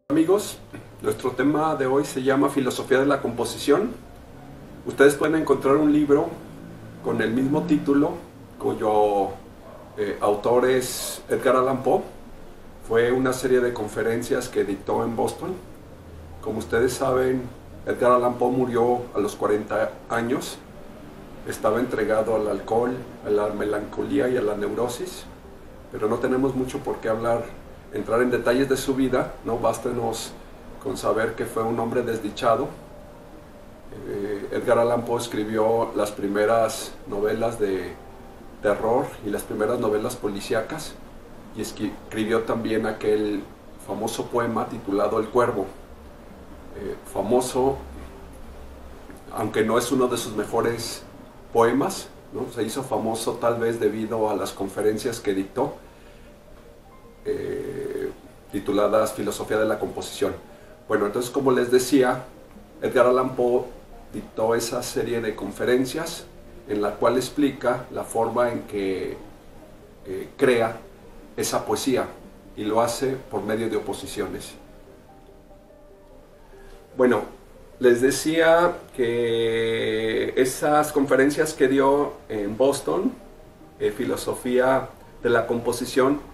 Amigos, nuestro tema de hoy se llama Filosofía de la Composición. Ustedes pueden encontrar un libro con el mismo título, cuyo autor es Edgar Allan Poe. Fue una serie de conferencias que dictó en Boston. Como ustedes saben, Edgar Allan Poe murió a los 40 años. Estaba entregado al alcohol, a la melancolía y a la neurosis. Pero no tenemos mucho por qué entrar en detalles de su vida, no bástenos con saber que fue un hombre desdichado. Edgar Allan Poe escribió las primeras novelas de terror y las primeras novelas policíacas, y escribió también aquel famoso poema titulado El Cuervo. Famoso, aunque no es uno de sus mejores poemas, ¿no? Se hizo famoso tal vez debido a las conferencias que dictó, tituladas Filosofía de la Composición. Bueno, entonces, como les decía, Edgar Allan Poe dictó esa serie de conferencias en la cual explica la forma en que crea esa poesía, y lo hace por medio de oposiciones. Bueno, les decía que esas conferencias que dio en Boston, Filosofía de la Composición,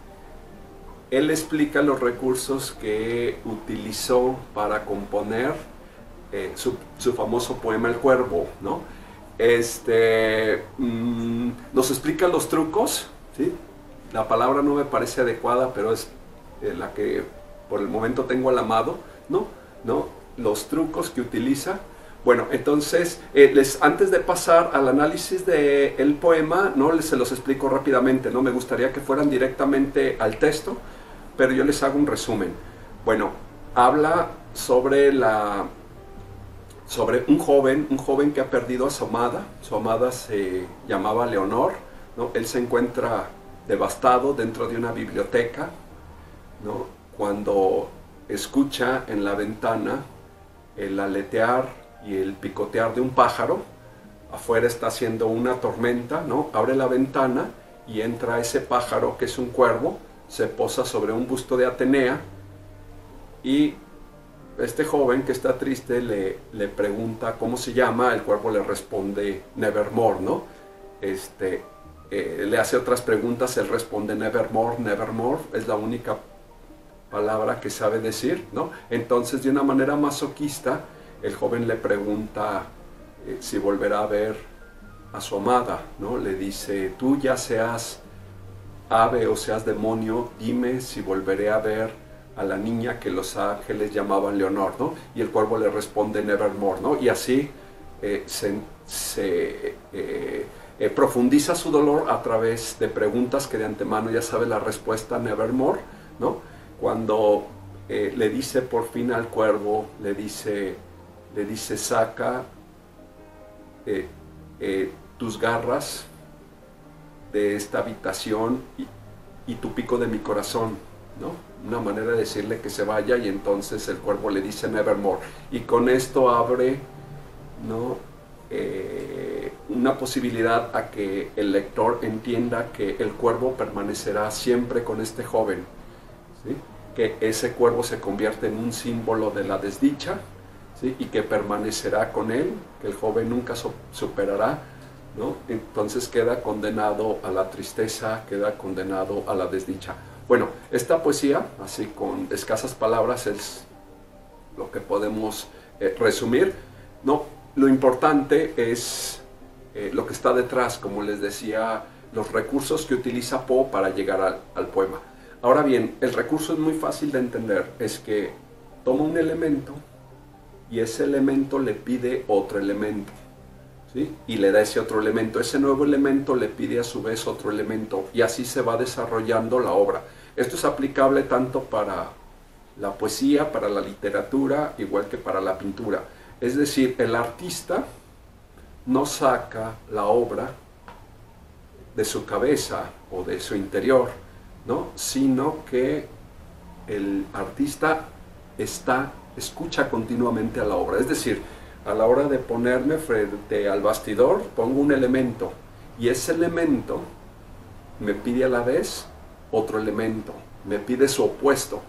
él explica los recursos que utilizó para componer su famoso poema El Cuervo, ¿no? Nos explica los trucos, ¿sí? La palabra no me parece adecuada, pero es la que por el momento tengo a la mano, ¿no? Los trucos que utiliza. Bueno, entonces, antes de pasar al análisis del poema, ¿no? Se los explico rápidamente, ¿no? Me gustaría que fueran directamente al texto, pero yo les hago un resumen. Bueno, habla sobre un joven que ha perdido a su amada. Su amada se llamaba Leonor, ¿no? Él se encuentra devastado dentro de una biblioteca, ¿no? Cuando escucha en la ventana el aletear y el picotear de un pájaro. Afuera está haciendo una tormenta, ¿no? Abre la ventana y entra ese pájaro, que es un cuervo, se posa sobre un busto de Atenea, y este joven que está triste le pregunta cómo se llama. El cuervo le responde Nevermore, ¿no? Le hace otras preguntas, él responde Nevermore, Nevermore, es la única palabra que sabe decir, ¿no? Entonces, de una manera masoquista, el joven le pregunta si volverá a ver a su amada, ¿no? Le dice: tú, ya seas ave o seas demonio, dime si volveré a ver a la niña que los ángeles llamaban Leonor, ¿no? Y el cuervo le responde Nevermore, ¿no? Y así profundiza su dolor a través de preguntas que de antemano ya sabe la respuesta, Nevermore, ¿no? Cuando le dice por fin al cuervo, le dice saca tus garras de esta habitación y tu pico de mi corazón, ¿no? Una manera de decirle que se vaya, y entonces el cuervo le dice Nevermore, y con esto abre, ¿no? Una posibilidad a que el lector entienda que el cuervo permanecerá siempre con este joven, ¿sí? Que ese cuervo se convierte en un símbolo de la desdicha, ¿sí? Y que permanecerá con él, que el joven nunca superará, ¿no? Entonces queda condenado a la tristeza, queda condenado a la desdicha. Bueno, esta poesía, así con escasas palabras, es lo que podemos resumir, ¿no? Lo importante es lo que está detrás, como les decía, los recursos que utiliza Poe para llegar al poema. Ahora bien, el recurso es muy fácil de entender, es que toma un elemento y ese elemento le pide otro elemento, ¿sí? Y le da ese otro elemento. Ese nuevo elemento le pide a su vez otro elemento, y así se va desarrollando la obra. Esto es aplicable tanto para la poesía, para la literatura, igual que para la pintura. Es decir, el artista no saca la obra de su cabeza o de su interior, ¿no? Sino que el artista escucha continuamente a la obra. Es decir, a la hora de ponerme frente al bastidor, pongo un elemento, y ese elemento me pide a la vez otro elemento, me pide su opuesto,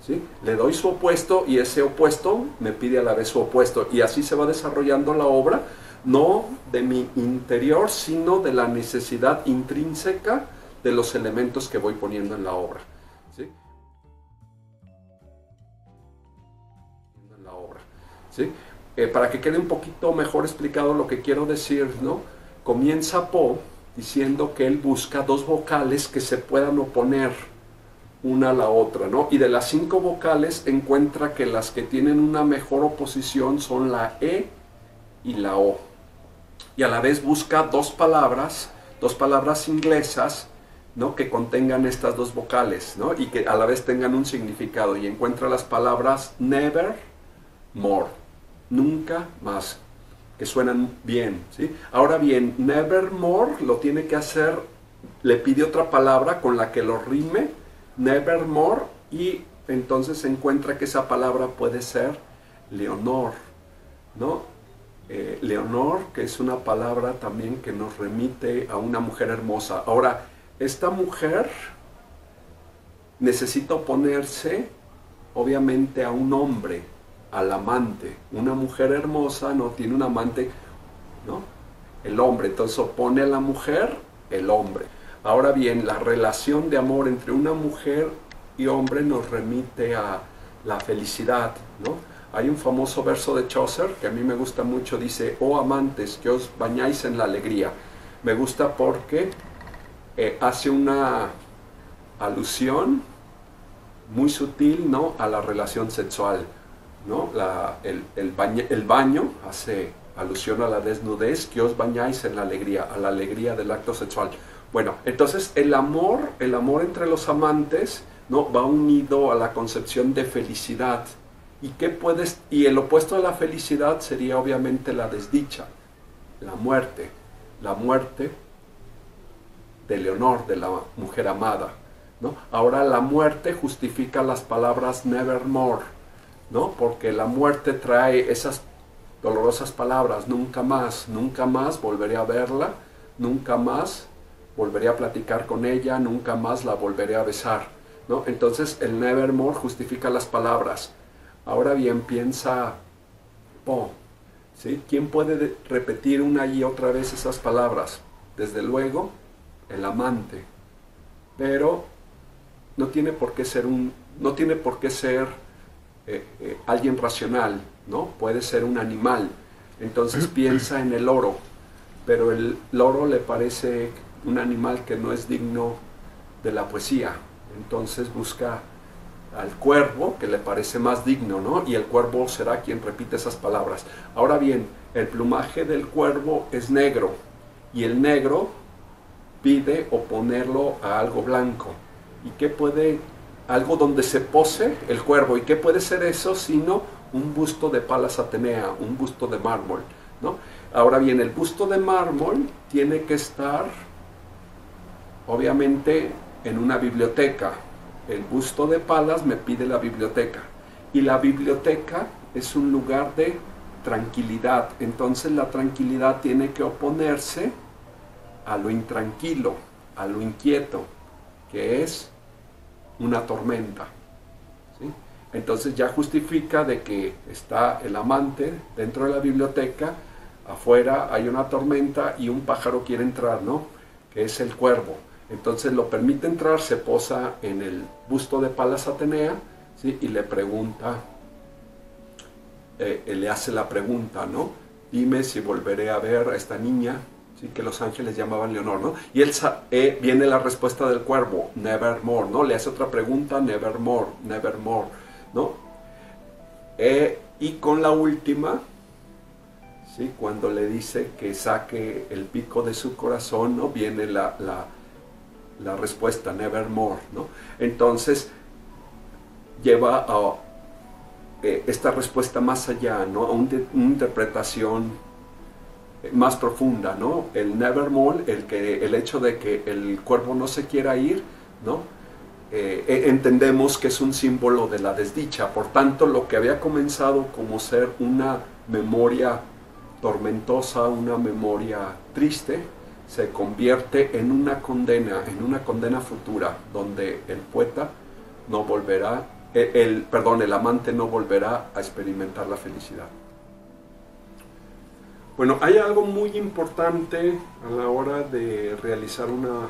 ¿sí? Le doy su opuesto y ese opuesto me pide a la vez su opuesto. Y así se va desarrollando la obra, no de mi interior, sino de la necesidad intrínseca de los elementos que voy poniendo en la obra. ¿Sí? En la obra. ¿Sí? Para que quede un poquito mejor explicado lo que quiero decir, ¿no? Comienza Poe diciendo que él busca dos vocales que se puedan oponer una a la otra, ¿no? Y de las 5 vocales encuentra que las que tienen una mejor oposición son la E y la O. Y a la vez busca dos palabras inglesas, ¿no? Que contengan estas dos vocales, ¿no? Y que a la vez tengan un significado. Y encuentra las palabras never more, nunca más, que suenan bien, ¿sí? Ahora bien, nevermore lo tiene que hacer, le pide otra palabra con la que lo rime, nevermore, y entonces encuentra que esa palabra puede ser Leonor, ¿no? Leonor, que es una palabra también que nos remite a una mujer hermosa. Ahora, esta mujer necesita oponerse, obviamente, a un hombre, al amante. Una mujer hermosa no tiene un amante, ¿no? El hombre, entonces opone a la mujer el hombre. Ahora bien, la relación de amor entre una mujer y hombre nos remite a la felicidad, ¿no? Hay un famoso verso de Chaucer que a mí me gusta mucho, dice: oh amantes, que os bañáis en la alegría. Me gusta porque hace una alusión muy sutil, ¿no?, a la relación sexual, ¿no? El baño hace alusión a la desnudez, que os bañáis en la alegría, a la alegría del acto sexual. Bueno, entonces el amor entre los amantes, ¿no?, va unido a la concepción de felicidad. Y el opuesto a la felicidad sería obviamente la desdicha, la muerte de Leonor, de la mujer amada, ¿no? Ahora la muerte justifica las palabras nevermore, ¿no? Porque la muerte trae esas dolorosas palabras: nunca más volveré a verla, nunca más volveré a platicar con ella, nunca más la volveré a besar, ¿no? Entonces el nevermore justifica las palabras. Ahora bien, piensa Poe, ¿sí? ¿Quién puede repetir una y otra vez esas palabras? Desde luego, el amante. Pero no tiene por qué ser alguien racional, ¿no? Puede ser un animal. Entonces piensa en el loro, pero el loro le parece un animal que no es digno de la poesía. Entonces busca al cuervo, que le parece más digno, ¿no? Y el cuervo será quien repite esas palabras. Ahora bien, el plumaje del cuervo es negro, y el negro pide oponerlo a algo blanco. ¿Y qué puede? Algo donde se pose el cuervo. ¿Y qué puede ser eso sino un busto de Palas Atenea, un busto de mármol, ¿no? Ahora bien, el busto de mármol tiene que estar, obviamente, en una biblioteca. El busto de Palas me pide la biblioteca. Y la biblioteca es un lugar de tranquilidad. Entonces la tranquilidad tiene que oponerse a lo intranquilo, a lo inquieto, que es una tormenta, ¿sí? Entonces ya justifica de que está el amante dentro de la biblioteca, afuera hay una tormenta y un pájaro quiere entrar, ¿no?, que es el cuervo. Entonces lo permite entrar, se posa en el busto de Palas Atenea, ¿sí?, y le pregunta, le hace la pregunta, ¿no? Dime si volveré a ver a esta niña, ¿sí?, que los ángeles llamaban Leonor, ¿no? Y viene la respuesta del cuervo: nevermore, ¿no? Le hace otra pregunta: nevermore, ¿no? Y con la última, ¿sí?, cuando le dice que saque el pico de su corazón, ¿no?, viene la respuesta: nevermore, ¿no? Entonces lleva a esta respuesta más allá, ¿no?, a una interpretación más profunda, ¿no? El nevermore, el hecho de que el cuervo no se quiera ir, ¿no?, entendemos que es un símbolo de la desdicha. Por tanto, lo que había comenzado como ser una memoria tormentosa, una memoria triste, se convierte en una condena futura, donde el poeta no volverá el amante no volverá a experimentar la felicidad. Bueno, hay algo muy importante a la hora de realizar una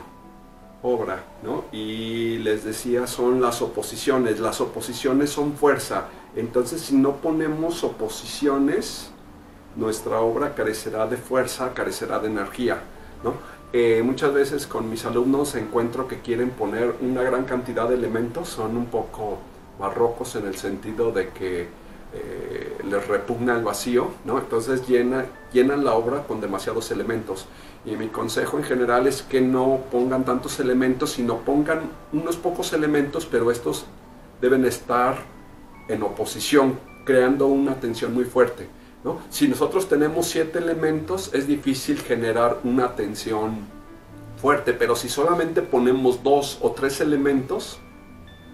obra, ¿no? Y les decía, son las oposiciones. Las oposiciones son fuerza. Entonces, si no ponemos oposiciones, nuestra obra carecerá de fuerza, carecerá de energía, ¿no? Muchas veces con mis alumnos encuentro que quieren poner una gran cantidad de elementos, son un poco barrocos en el sentido de que les repugna el vacío, ¿no? Entonces llenan la obra con demasiados elementos. Y mi consejo en general es que no pongan tantos elementos, sino pongan unos pocos elementos, pero estos deben estar en oposición, creando una tensión muy fuerte, ¿no? Si nosotros tenemos 7 elementos, es difícil generar una tensión fuerte, pero si solamente ponemos 2 o 3 elementos,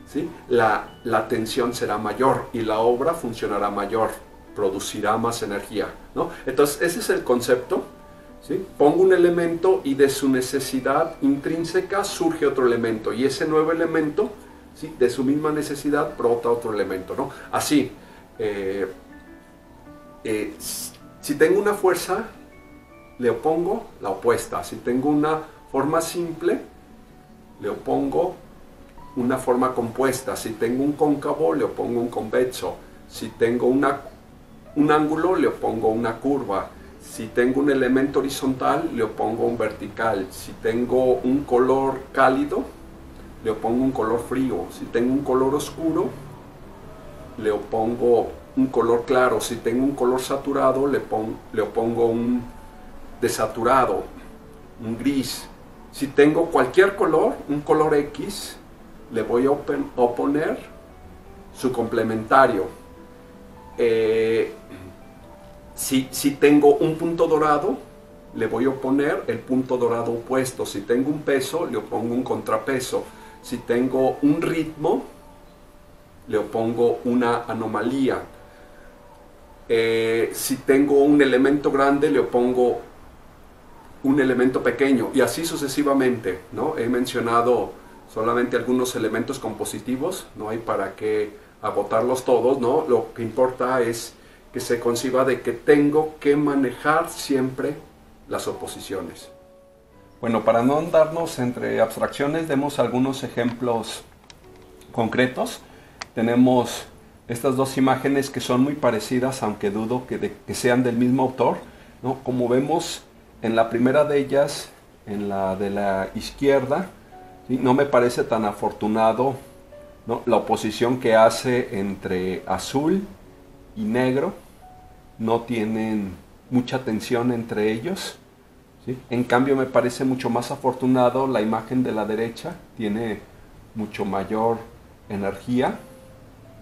¿sí? La tensión será mayor y la obra funcionará mayor, producirá más energía, ¿no? Entonces, ese es el concepto, ¿sí? Pongo un elemento y de su necesidad intrínseca surge otro elemento, y ese nuevo elemento, ¿sí? De su misma necesidad brota otro elemento, ¿no? Así, si tengo una fuerza, le opongo la opuesta. Si tengo una forma simple, le opongo una forma compuesta. Si tengo un cóncavo, le opongo un convexo. Si tengo un ángulo, le opongo una curva. Si tengo un elemento horizontal, le opongo un vertical. Si tengo un color cálido, le opongo un color frío. Si tengo un color oscuro, le opongo un color claro. Si tengo un color saturado, le opongo un desaturado, un gris. Si tengo cualquier color, un color X, le voy a oponer su complementario. Si tengo un punto dorado, le voy a oponer el punto dorado opuesto. Si tengo un peso, le opongo un contrapeso. Si tengo un ritmo, le opongo una anomalía. Si tengo un elemento grande, le opongo un elemento pequeño, y así sucesivamente, ¿no? He mencionado solamente algunos elementos compositivos, no hay para qué agotarlos todos, ¿no? Lo que importa es que se conciba de que tengo que manejar siempre las oposiciones. Bueno, para no andarnos entre abstracciones, demos algunos ejemplos concretos. Tenemos estas dos imágenes que son muy parecidas, aunque dudo que sean del mismo autor, ¿no? Como vemos, en la primera de ellas, en la de la izquierda, ¿sí? No me parece tan afortunado, ¿no? La oposición que hace entre azul y negro, no tienen mucha tensión entre ellos, ¿sí? En cambio me parece mucho más afortunado la imagen de la derecha, tiene mucho mayor energía,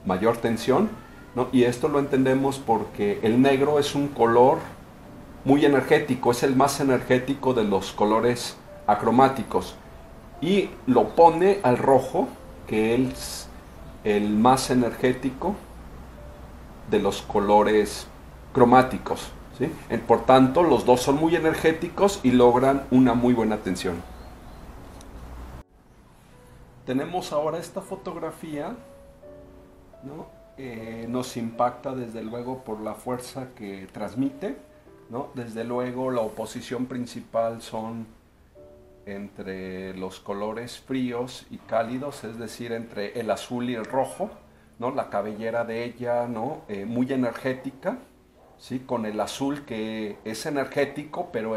mayor tensión, ¿no? Y esto lo entendemos porque el negro es un color muy energético, es el más energético de los colores acromáticos, y lo pone al rojo, que es el más energético de los colores cromáticos, ¿sí? Por tanto, los dos son muy energéticos y logran una muy buena tensión. Tenemos ahora esta fotografía, ¿no? Nos impacta desde luego por la fuerza que transmite, ¿no? Desde luego la oposición principal son entre los colores fríos y cálidos, es decir, entre el azul y el rojo, ¿no? La cabellera de ella, ¿no? Muy energética, ¿sí? Con el azul, que es energético, pero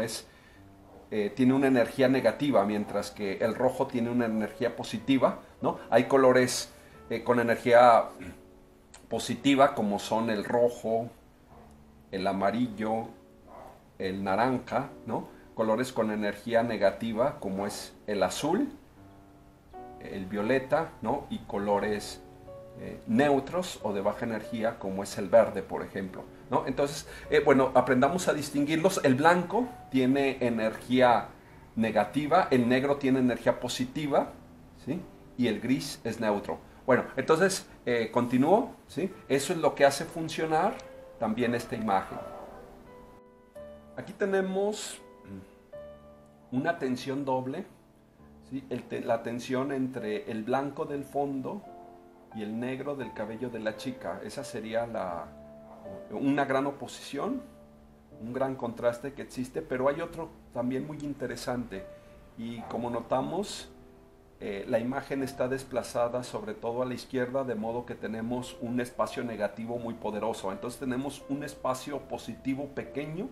tiene una energía negativa, mientras que el rojo tiene una energía positiva, ¿no? Hay colores con energía positiva, como son el rojo, el amarillo, el naranja, ¿no? Colores con energía negativa, como es el azul, el violeta, ¿no? Y colores neutros o de baja energía, como es el verde, por ejemplo, ¿no? Entonces, bueno, aprendamos a distinguirlos. El blanco tiene energía negativa, el negro tiene energía positiva, ¿sí? Y el gris es neutro. Bueno, entonces, continúo, ¿sí? Eso es lo que hace funcionar también esta imagen. Aquí tenemos una tensión doble, ¿sí? La tensión entre el blanco del fondo y el negro del cabello de la chica. Esa sería una gran oposición, un gran contraste que existe, pero hay otro también muy interesante. Y como notamos, la imagen está desplazada sobre todo a la izquierda, de modo que tenemos un espacio negativo muy poderoso. Entonces tenemos un espacio positivo pequeño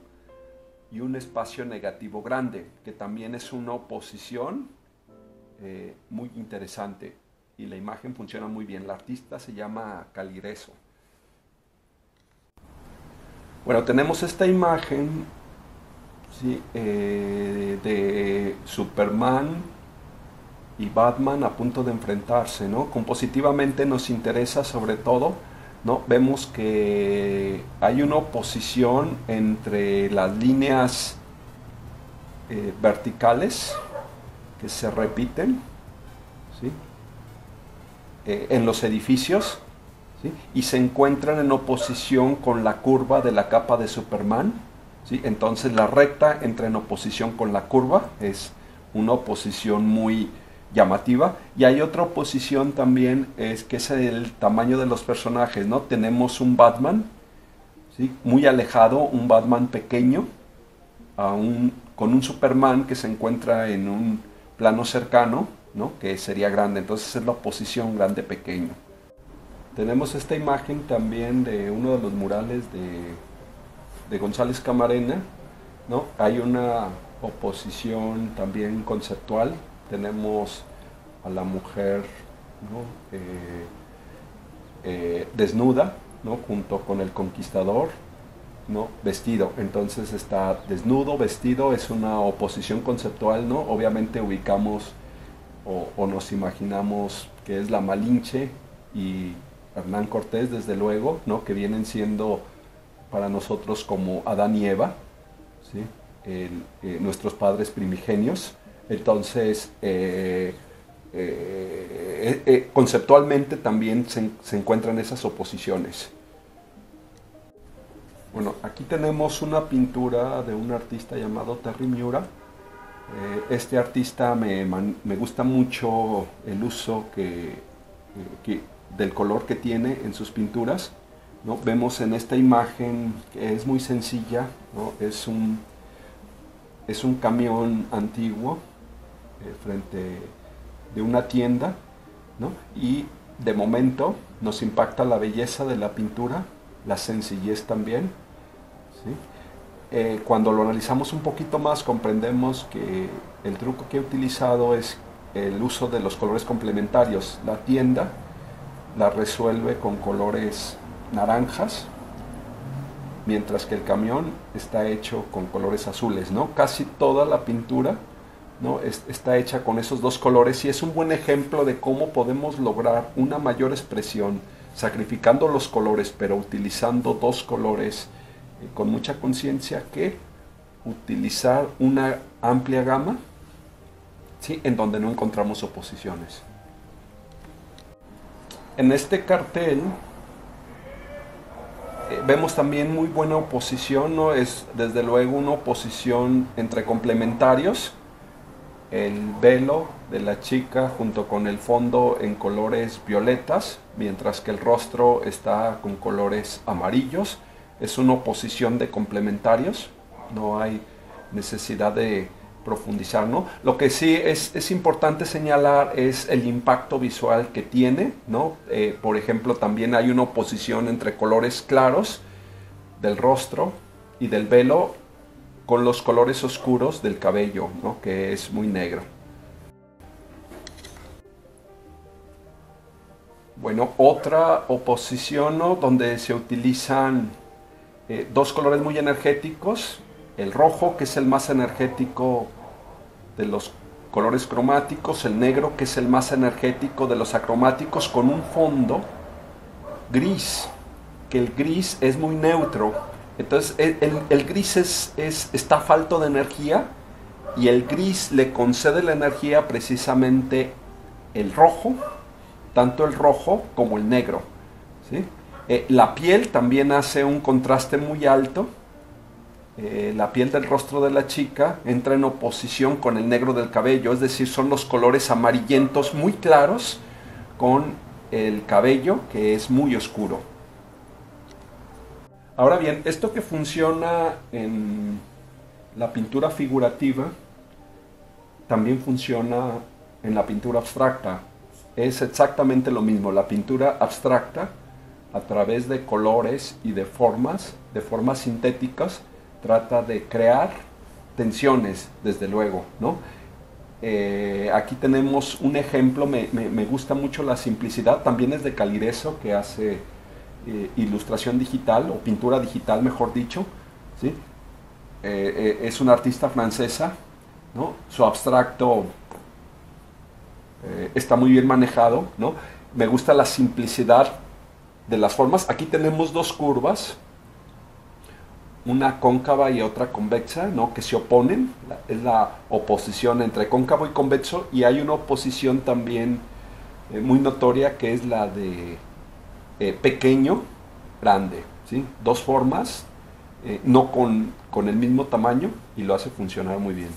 y un espacio negativo grande, que también es una oposición muy interesante. Y la imagen funciona muy bien. La artista se llama Calireso. Bueno, tenemos esta imagen, ¿sí? De Superman y Batman a punto de enfrentarse, ¿no? Compositivamente nos interesa sobre todo, ¿no? Vemos que hay una oposición entre las líneas verticales que se repiten, ¿sí? En los edificios, ¿sí? Y se encuentran en oposición con la curva de la capa de Superman, ¿sí? Entonces la recta entra en oposición con la curva, es una oposición muy llamativa. Y hay otra oposición también, que es el tamaño de los personajes, ¿no? Tenemos un Batman, ¿sí? Muy alejado, un Batman pequeño, con un Superman que se encuentra en un plano cercano, ¿no? Que sería grande. Entonces es la oposición grande-pequeño. Tenemos esta imagen también de uno de los murales de González Camarena, ¿no? Hay una oposición también conceptual. Tenemos a la mujer, ¿no? Desnuda, ¿no? Junto con el conquistador, ¿no? Vestido. Entonces está desnudo, vestido, es una oposición conceptual, ¿no? Obviamente ubicamos o nos imaginamos que es la Malinche y Hernán Cortés, desde luego, ¿no? Que vienen siendo para nosotros como Adán y Eva, ¿sí? Nuestros padres primigenios. Entonces, conceptualmente también se encuentran esas oposiciones. Bueno, aquí tenemos una pintura de un artista llamado Terry Miura. Este artista me gusta mucho el uso del color que tiene en sus pinturas, ¿no? Vemos en esta imagen que es muy sencilla, ¿no? Es un camión antiguo frente de una tienda, ¿no? Y de momento nos impacta la belleza de la pintura, la sencillez también, ¿sí? Cuando lo analizamos un poquito más, comprendemos que el truco que he utilizado es el uso de los colores complementarios. La tienda la resuelve con colores naranjas, mientras que el camión está hecho con colores azules, ¿no? Casi toda la pintura, ¿no? Está hecha con esos dos colores, y es un buen ejemplo de cómo podemos lograr una mayor expresión sacrificando los colores, pero utilizando dos colores con mucha conciencia, que utilizar una amplia gama, ¿sí? En donde no encontramos oposiciones. En este cartel vemos también muy buena oposición, ¿no? Es desde luego una oposición entre complementarios. El velo de la chica junto con el fondo en colores violetas, mientras que el rostro está con colores amarillos. Es una oposición de complementarios, no hay necesidad de profundizar, ¿no? Lo que sí es importante señalar es el impacto visual que tiene, ¿no? Por ejemplo, también hay una oposición entre colores claros del rostro y del velo con los colores oscuros del cabello, ¿no? Que es muy negro. Bueno, otra oposición, ¿no? Donde se utilizan dos colores muy energéticos, el rojo, que es el más energético de los colores cromáticos, el negro, que es el más energético de los acromáticos, con un fondo gris, que el gris es muy neutro. Entonces el gris está falto de energía, y el gris le concede la energía precisamente el rojo, tanto el rojo como el negro, ¿sí? La piel también hace un contraste muy alto. La piel del rostro de la chica entra en oposición con el negro del cabello, es decir, son los colores amarillentos muy claros con el cabello, que es muy oscuro. Ahora bien, esto que funciona en la pintura figurativa, también funciona en la pintura abstracta. Es exactamente lo mismo. La pintura abstracta, a través de colores y de formas sintéticas, trata de crear tensiones, desde luego, ¿no? Aquí tenemos un ejemplo, me gusta mucho la simplicidad, también es de Calireso, que hace ilustración digital, o pintura digital, mejor dicho, ¿sí? Es una artista francesa, ¿no? Su abstracto está muy bien manejado, ¿no? Me gusta la simplicidad de las formas. Aquí tenemos dos curvas, una cóncava y otra convexa, ¿no? Que se oponen, es la oposición entre cóncavo y convexo, y hay una oposición también muy notoria, que es la de pequeño, grande, ¿sí? Dos formas, no con el mismo tamaño, y lo hace funcionar muy bien.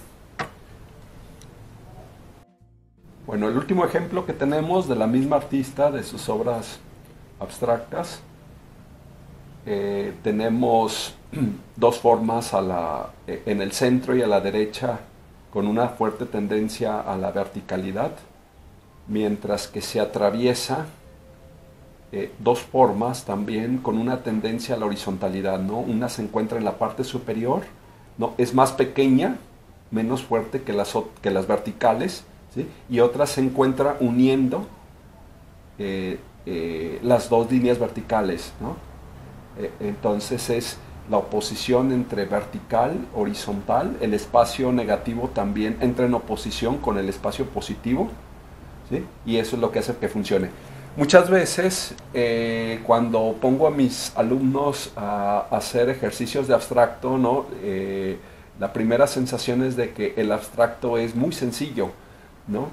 Bueno, el último ejemplo que tenemos de la misma artista, de sus obras abstractas, tenemos dos formas en el centro y a la derecha, con una fuerte tendencia a la verticalidad, mientras que se atraviesa dos formas también con una tendencia a la horizontalidad, ¿no? Una se encuentra en la parte superior, ¿no? Es más pequeña, menos fuerte que las verticales, ¿sí? Y otra se encuentra uniendo las dos líneas verticales, ¿no? Entonces es la oposición entre vertical, horizontal. El espacio negativo también entra en oposición con el espacio positivo, ¿sí? Y eso es lo que hace que funcione. Muchas veces cuando pongo a mis alumnos a hacer ejercicios de abstracto, ¿no? La primera sensación es de que el abstracto es muy sencillo, ¿no?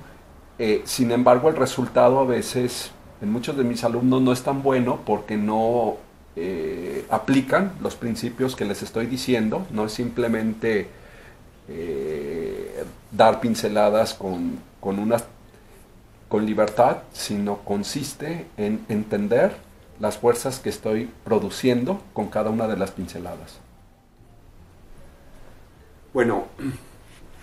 Sin embargo, el resultado a veces en muchos de mis alumnos no es tan bueno, porque no aplican los principios que les estoy diciendo. No es simplemente dar pinceladas con libertad, sino consiste en entender las fuerzas que estoy produciendo con cada una de las pinceladas. Bueno,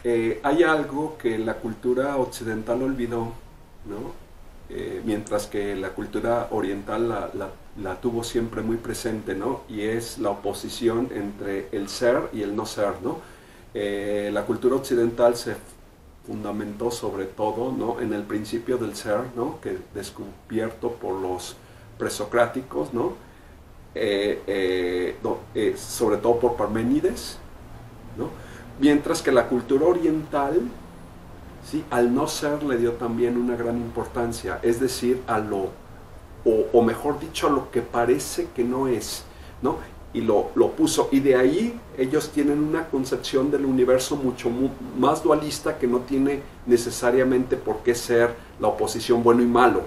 hay algo que la cultura occidental olvidó, ¿no? Mientras que la cultura oriental la tuvo siempre muy presente, ¿no? Y es la oposición entre el ser y el no ser, ¿no? La cultura occidental se fundamentó sobre todo, ¿no? En el principio del ser, ¿no? Que descubierto por los presocráticos, ¿no? Sobre todo por Parménides, ¿no? Mientras que la cultura oriental, ¿sí? Al no ser le dio también una gran importancia, es decir, o mejor dicho, a lo que parece que no es, ¿no? Y lo puso, y de ahí ellos tienen una concepción del universo mucho más dualista, que no tiene necesariamente por qué ser la oposición bueno y malo,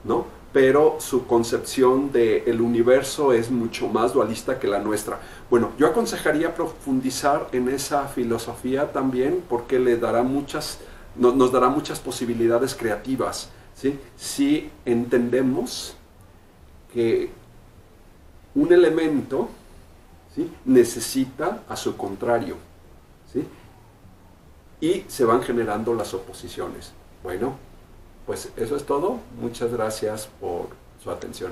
¿no? Pero su concepción del universo es mucho más dualista que la nuestra. Bueno, yo aconsejaría profundizar en esa filosofía también, porque nos dará muchas posibilidades creativas, ¿sí? Si entendemos que un elemento, ¿sí? Necesita a su contrario, ¿sí? Y se van generando las oposiciones. Bueno, pues eso es todo. Muchas gracias por su atención.